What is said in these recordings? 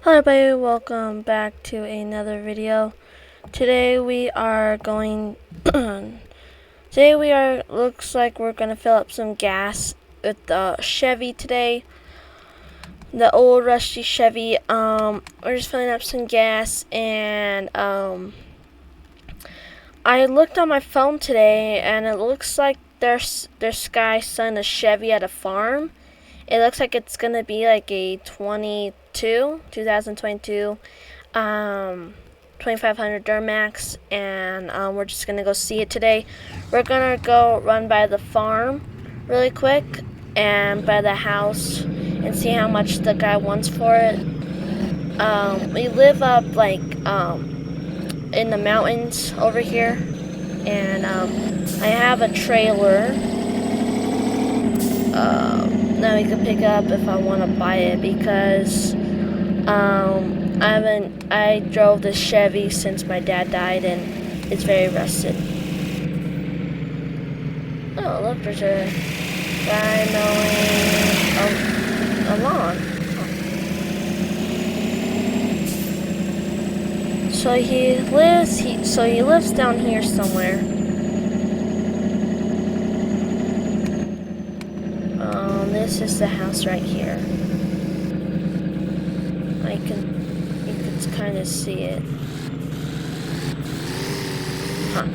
Hello everybody, welcome back to another video. Today we are going looks like we're gonna fill up some gas with the Chevy today. The old rusty Chevy. We're just filling up some gas, and I looked on my phone today and it looks like there's guy selling a Chevy at a farm. It looks like it's gonna be like a 2022 2500 Duramax, and we're just gonna go see it today. We're gonna go run by the farm really quick and by the house and see how much the guy wants for it. We live up like in the mountains over here, and I have a trailer that we could pick up if I want to buy it, because I drove this Chevy since my dad died and it's very rusted. Oh, look, there's a guy mowing a lawn. So he lives down here somewhere. This is the house right here. You can kind of see it. Huh.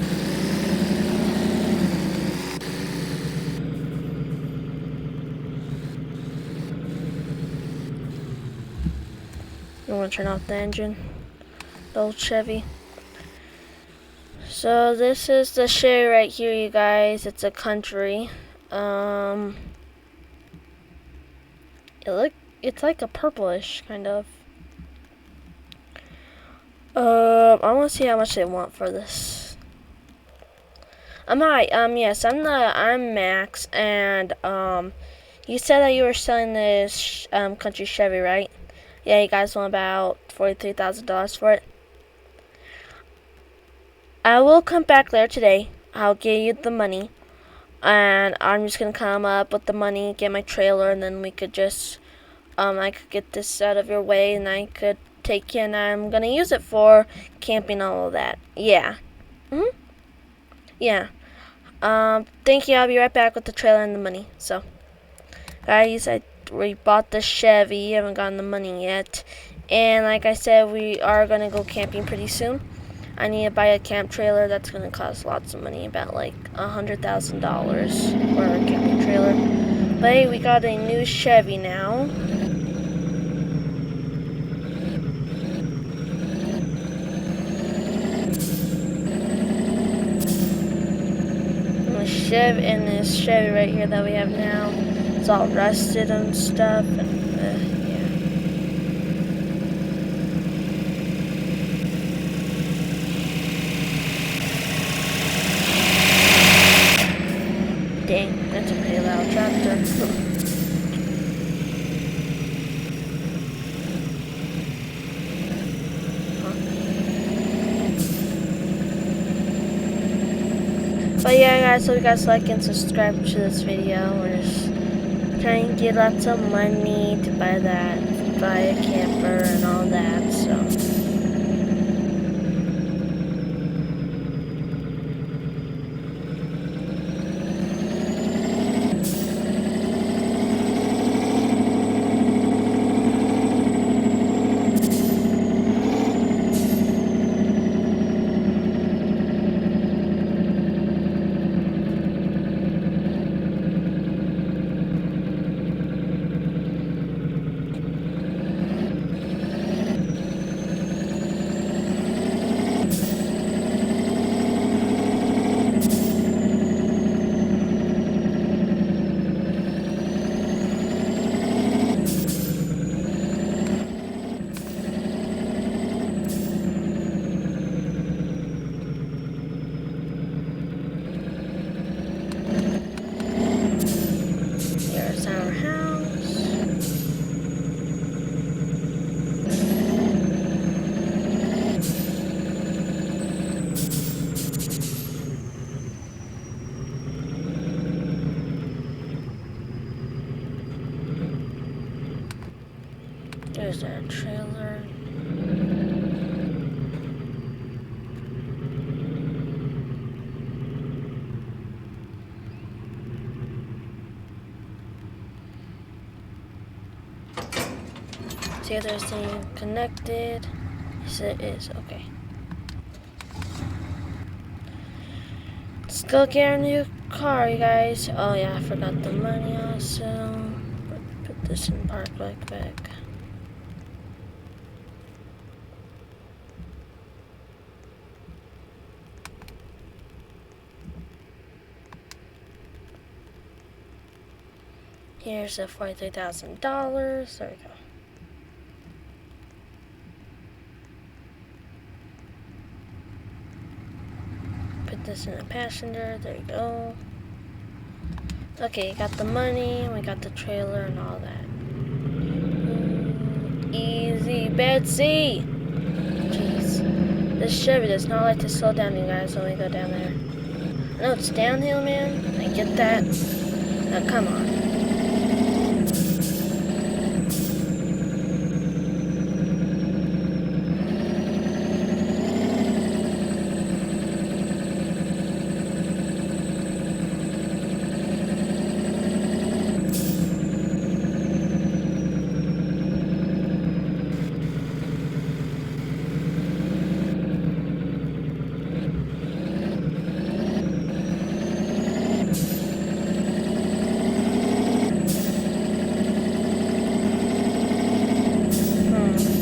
You want to turn off the engine? The old Chevy. So this is the Chevy right here, you guys. It's a country. It's like a purplish kind of. I want to see how much they want for this. Yes, I'm Max, and you said that you were selling this country Chevy, right? Yeah, you guys want about $43,000 for it. I will come back there today. I'll give you the money, and I'm just gonna come up with the money, get my trailer, and then we could just I could get this out of your way, and I could take you, and I'm gonna use it for camping, all of that. Yeah. Yeah. Thank you. I'll be right back with the trailer and the money. So, guys, we bought the Chevy. Haven't gotten the money yet, and like I said, we are gonna go camping pretty soon. I need to buy a camp trailer. That's gonna cost lots of money, about like $100,000 for a camping trailer. But hey, we got a new Chevy now. This Chevy right here that we have now, it's all rusted and stuff, and yeah. Dang, that's a pretty loud tractor. But yeah, guys, so you guys like and subscribe to this video. We're just trying to get lots of money to buy a camper and all that, so. Where's that trailer? See if there's anything connected. Yes, it is. Okay. Let's go get our new car, you guys. Oh yeah, I forgot the money also. Put this in park back. Here's the $43,000. There we go. Put this in the passenger. There you go. Okay, got the money. We got the trailer and all that. Easy, Betsy. Jeez, this Chevy does not like to slow down, you guys. When we go down there. I know it's downhill, man. I get that. Now come on.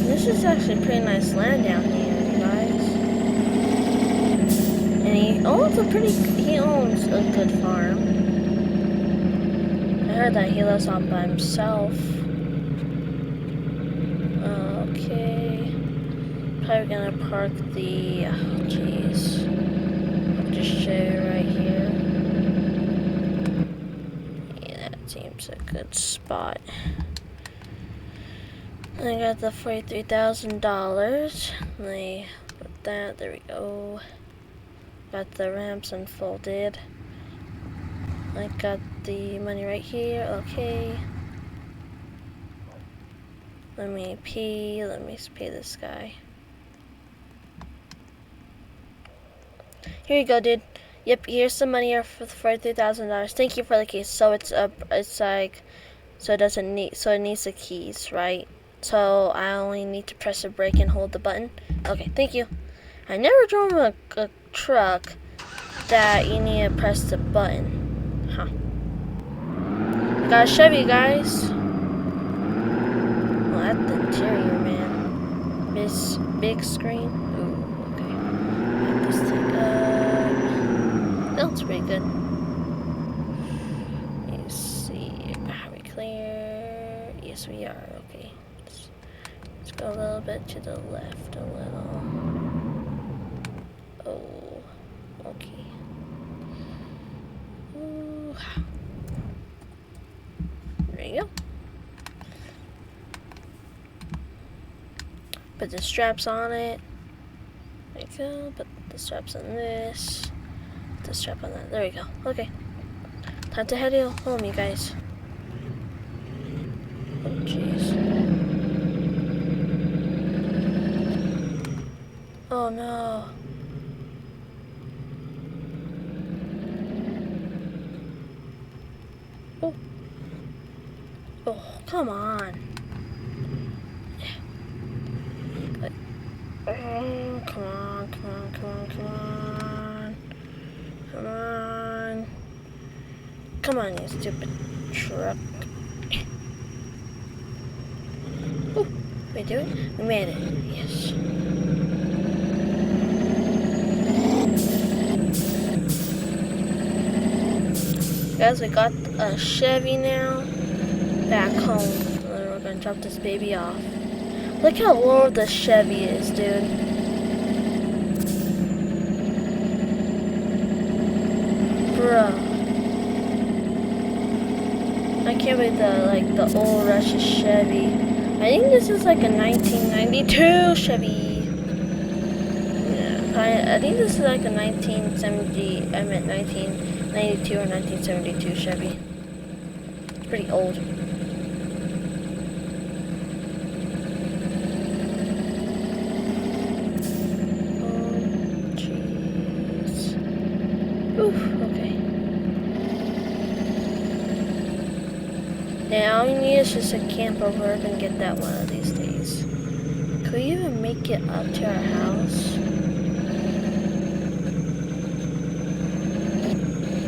This is actually a pretty nice land down here, you guys. And he owns a good farm. I heard that he lives all by himself. Okay. Probably gonna park the, just Chevy right here. Yeah, that seems a good spot. I got the $43,000. Let me put that. There we go. Got the ramps unfolded. I got the money right here. Okay. Let me pay this guy. Here you go, dude. Yep, here's some money for the $43,000. Thank you for the keys. So it needs the keys, right? So I only need to press a brake and hold the button. Okay, thank you. I never drove a truck that you need to press the button. Huh. I got a Chevy, guys. Well, that's the interior, man. This big screen. Ooh, okay. Back this thing up. That looks pretty good. Let's see. Are we clear? Yes, we are. Okay. Let's go a little bit to the left, a little. Oh, okay. Ooh. There you go. Put the straps on it. There you go. Put the straps on this. Put the strap on that. There we go. Okay. Time to head home, you guys. Oh, jeez. Oh, no. Oh. Oh, come on. Oh, come on. Come on, you stupid truck. Oh, we do it? We made it. Yes. Guys, we got a Chevy now. Back home. And then we're gonna drop this baby off. Look how low the Chevy is, dude. Bruh. I can't believe the old Russia Chevy. I think this is like a 1992 Chevy. Yeah, I think this is like a 1992 or 1972 Chevy. It's pretty old. Okay. Now all we need is just a camper. We're gonna get that one of these days. Could we even make it up to our house?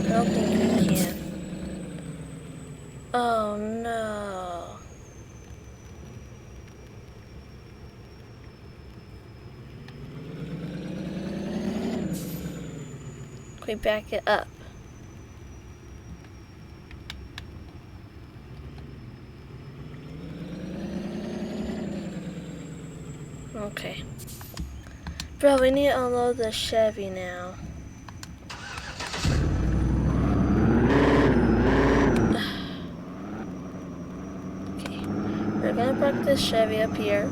I don't think we can. Oh no. Can we back it up? Okay. Bro, we need to unload the Chevy now. Okay. We're gonna park this Chevy up here.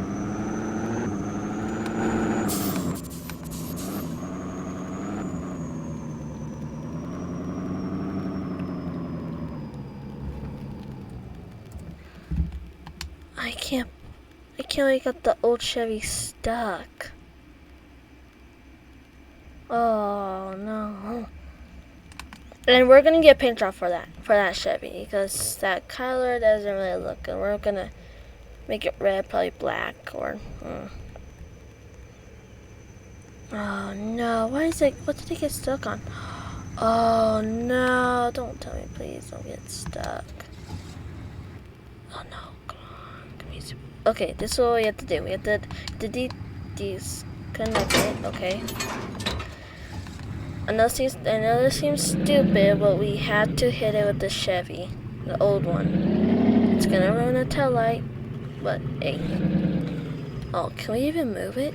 I can't wake up the old Chevy stuck. Oh no. And we're gonna get paint job for that Chevy because that color doesn't really look good. We're gonna make it red, probably black or Oh no, what did it get stuck on? Oh no, don't tell me, please don't get stuck. Oh no, come on. Okay, this is what we have to do. We have to disconnect it, okay. I know this seems stupid, but we had to hit it with the Chevy, the old one. It's gonna ruin the tail light, but hey. Oh, can we even move it?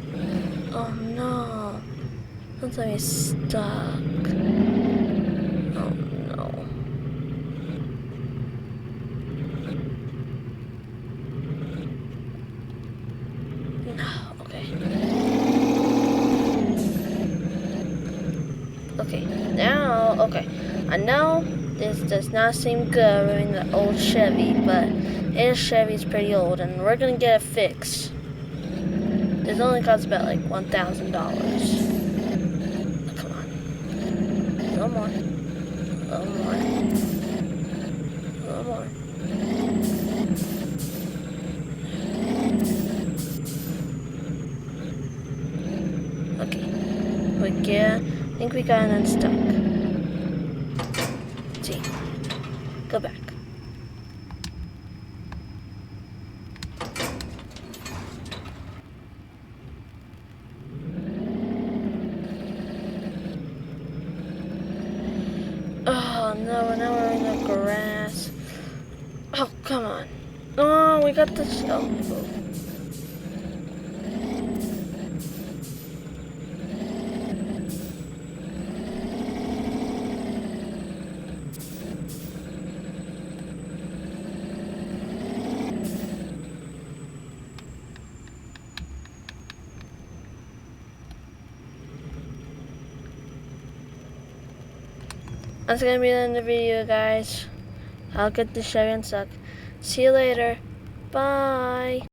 Oh no. Don't tell me it's stuck. Oh no. No, okay. Okay, now, okay. I know this does not seem good running the old Chevy, but this Chevy's pretty old and we're gonna get it fixed. This only costs about like $1,000. Come on. A little more. A little more. A little more. Okay. I think we got it unstuck. Let's see. Go back. Oh no, now we're in the grass. Oh, come on. Oh, we got the shell. That's gonna be the end of the video, guys. I'll get the Chevy unstuck. See you later. Bye.